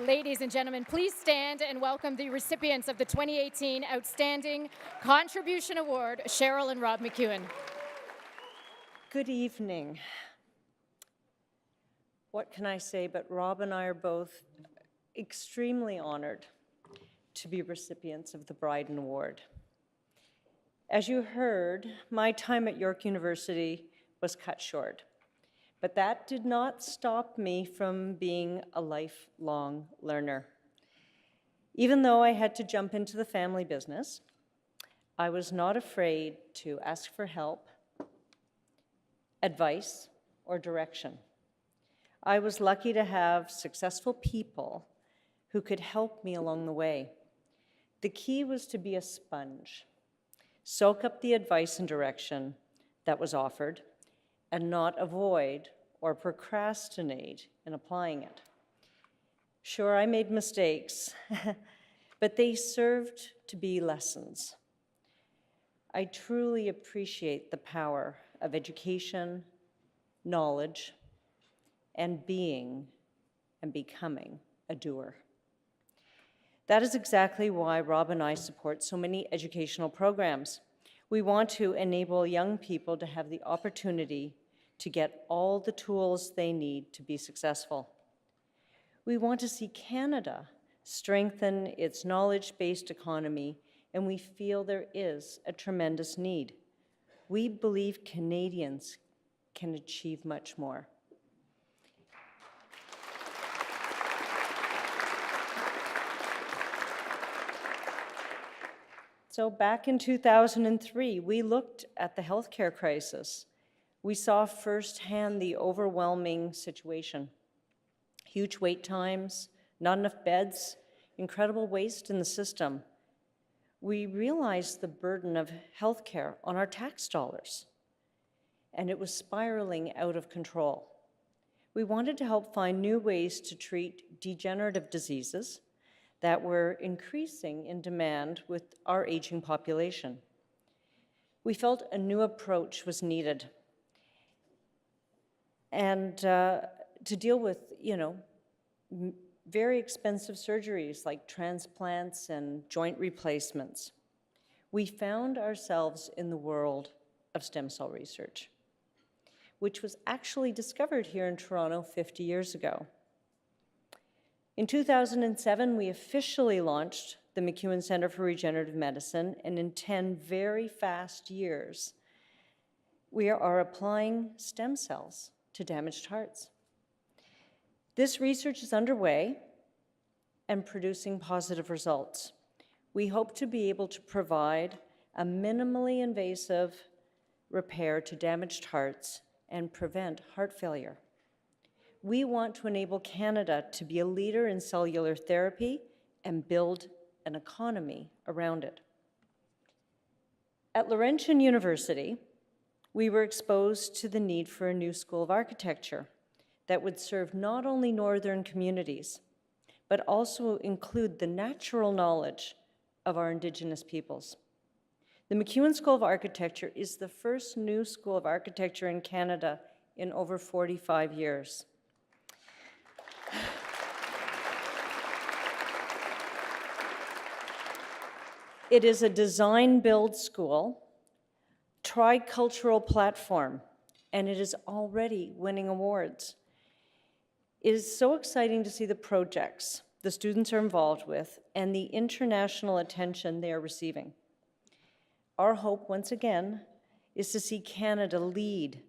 Ladies and gentlemen, please stand and welcome the recipients of the 2018 Outstanding Contribution Award, Cheryl and Rob McEwen. Good evening. What can I say, but Rob and I are both extremely honored to be recipients of the Bryden Award. As you heard, my time at York University was cut short, but that did not stop me from being a lifelong learner. Even though I had to jump into the family business, I was not afraid to ask for help, advice, or direction. I was lucky to have successful people who could help me along the way. The key was to be a sponge, soak up the advice and direction that was offered, and not avoid or procrastinate in applying it. Sure, I made mistakes, but they served to be lessons. I truly appreciate the power of education, knowledge, and being and becoming a doer. That is exactly why Rob and I support so many educational programs. We want to enable young people to have the opportunity to get all the tools they need to be successful. We want to see Canada strengthen its knowledge-based economy, and we feel there is a tremendous need. We believe Canadians can achieve much more. So back in 2003, we looked at the healthcare crisis. We saw firsthand the overwhelming situation. Huge wait times, not enough beds, incredible waste in the system. We realized the burden of healthcare on our tax dollars, and it was spiraling out of control. We wanted to help find new ways to treat degenerative diseases that were increasing in demand with our aging population. We felt a new approach was needed, and to deal with, very expensive surgeries like transplants and joint replacements. We found ourselves in the world of stem cell research, which was actually discovered here in Toronto 50 years ago. In 2007, we officially launched the Mcewan Centre for Regenerative Medicine, and in 10 very fast years, we are applying stem cells to damaged hearts. This research is underway and producing positive results. We hope to be able to provide a minimally invasive repair to damaged hearts and prevent heart failure. We want to enable Canada to be a leader in cellular therapy and build an economy around it. At Laurentian University, we were exposed to the need for a new school of architecture that would serve not only northern communities, but also include the natural knowledge of our Indigenous peoples. The Mcewan School of Architecture is the first new school of architecture in Canada in over 45 years. It is a design-build school, tricultural platform, and it is already winning awards. It is so exciting to see the projects the students are involved with and the international attention they are receiving. Our hope, once again, is to see Canada lead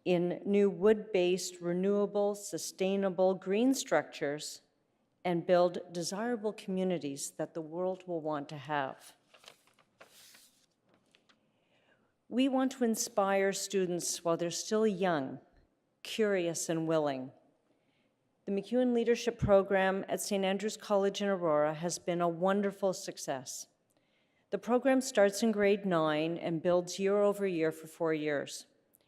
in new wood-based, renewable, sustainable, green structures and build desirable communities that the world will want to have. We want to inspire students while they're still young, curious, and willing. The Mcewan Leadership Program at St. Andrew's College in Aurora has been a wonderful success. The program starts in grade 9 and builds year over year for 4 years.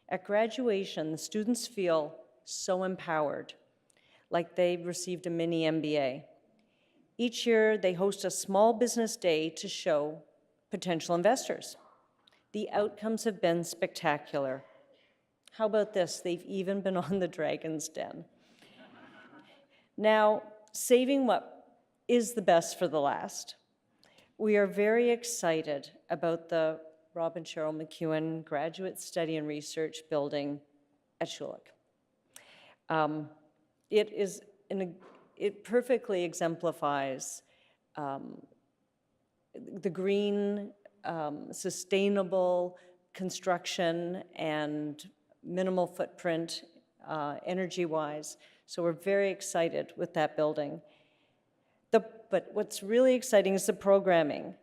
At graduation, the students feel so empowered, like they've received a mini MBA. Each year, they host a small business day to show potential investors. The outcomes have been spectacular. How about this? They've even been on the Dragon's Den. Now, saving what is the best for the last. We are very excited about the Rob and Cheryl McEwen Graduate Study and Research Building at Schulich. It perfectly exemplifies the green, sustainable construction and minimal footprint energy-wise. So we're very excited with that building. But what's really exciting is the programming.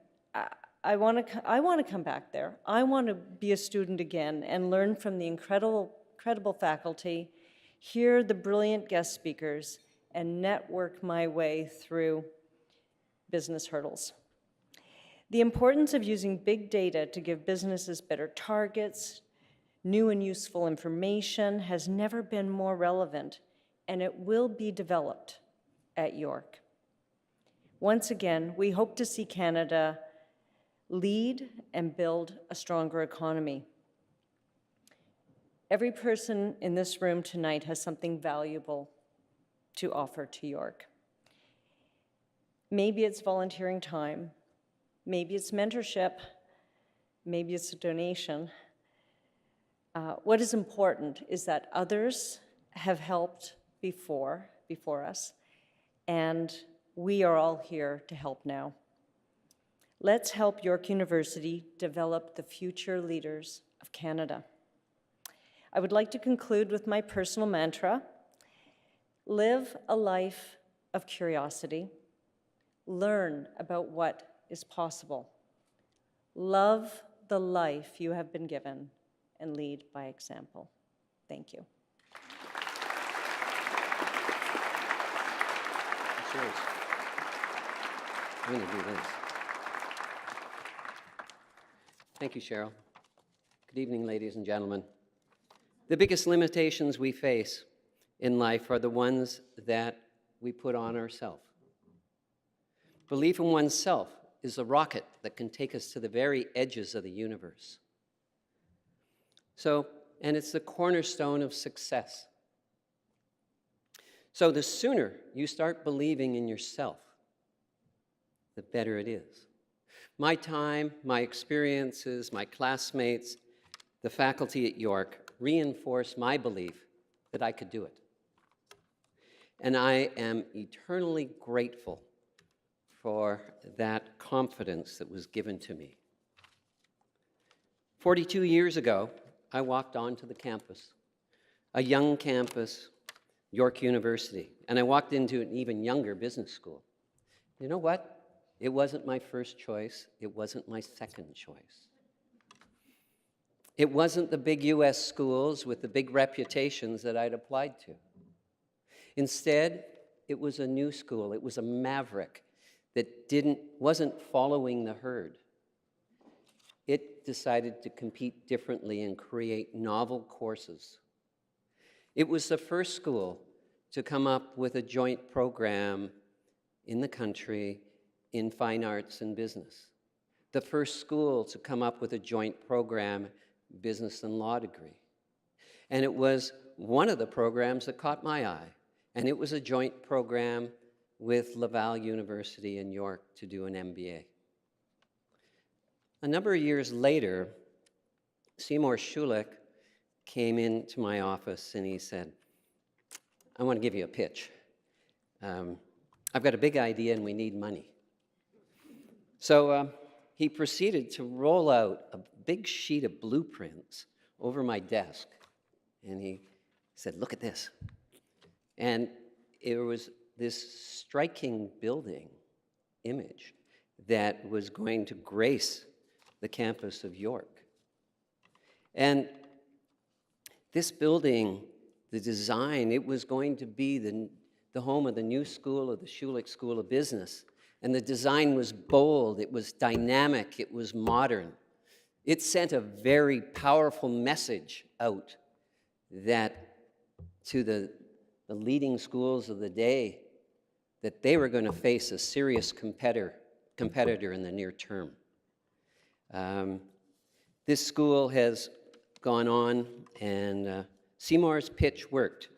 I want to come back there. I want to be a student again and learn from the incredible faculty, hear the brilliant guest speakers, and network my way through business hurdles. The importance of using big data to give businesses better targets, new and useful information has never been more relevant, and it will be developed at York. Once again, we hope to see Canada lead and build a stronger economy. Every person in this room tonight has something valuable to offer to York. Maybe it's volunteering time, maybe it's mentorship, maybe it's a donation. What is important is that others have helped before us, and we are all here to help now. Let's help York University develop the future leaders of Canada. I would like to conclude with my personal mantra: live a life of curiosity, learn about what is possible, love the life you have been given, and lead by example. Thank you. I'm going to do this. Thank you, Cheryl. Good evening, ladies and gentlemen. The biggest limitations we face in life are the ones that we put on ourselves. Belief in oneself is a rocket that can take us to the very edges of the universe. And it's the cornerstone of success. So the sooner you start believing in yourself, the better it is. My time, my experiences, my classmates, the faculty at York reinforced my belief that I could do it. And I am eternally grateful for that confidence that was given to me. 42 years ago, I walked onto the campus, a young campus, York University, and I walked into an even younger business school. You know what? It wasn't my first choice. It wasn't my second choice. It wasn't the big US schools with the big reputations that I'd applied to. Instead, it was a new school. It was a maverick that wasn't following the herd. It decided to compete differently and create novel courses. It was the first school to come up with a joint program in the country in fine arts and business. The first school to come up with a joint program, business and law degree. And it was one of the programs that caught my eye. And it was a joint program with Laval University in York to do an MBA. A number of years later, Seymour Schulich came into my office and he said, I want to give you a pitch. I've got a big idea and we need money. So he proceeded to roll out a big sheet of blueprints over my desk. And he said, look at this. And it was this striking building image that was going to grace the campus of York. And this building, the design, it was going to be the home of the new school of the Schulich School of Business. And the design was bold, it was dynamic, it was modern. It sent a very powerful message out that to the leading schools of the day, that they were going to face a serious competitor in the near term. This school has gone on, and Seymour's pitch worked,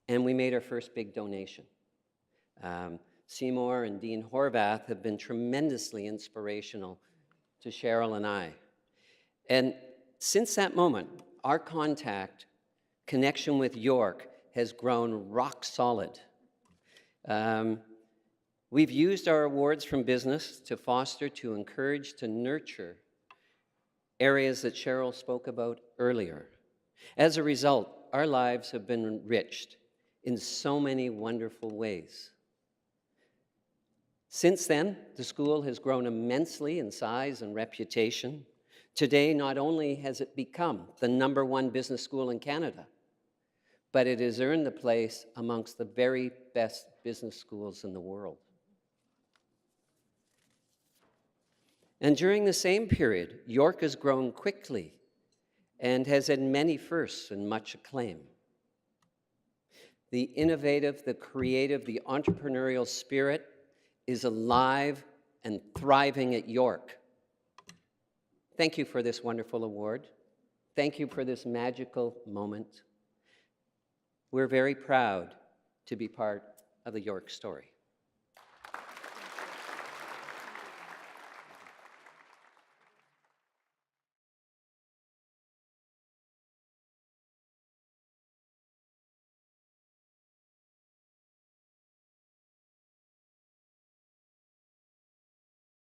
and we made our first big donation. Seymour and Dean Horvath have been tremendously inspirational to Cheryl and I. And since that moment, our connection with York has grown rock solid. We've used our awards from business to foster, to encourage, to nurture areas that Cheryl spoke about earlier. As a result, our lives have been enriched in so many wonderful ways. Since then, the school has grown immensely in size and reputation. Today, not only has it become the #1 business school in Canada, but it has earned the place amongst the very best business schools in the world. And during the same period, York has grown quickly and has had many firsts and much acclaim. The innovative, the creative, the entrepreneurial spirit is alive and thriving at York. Thank you for this wonderful award. Thank you for this magical moment. We're very proud to be part of the York story.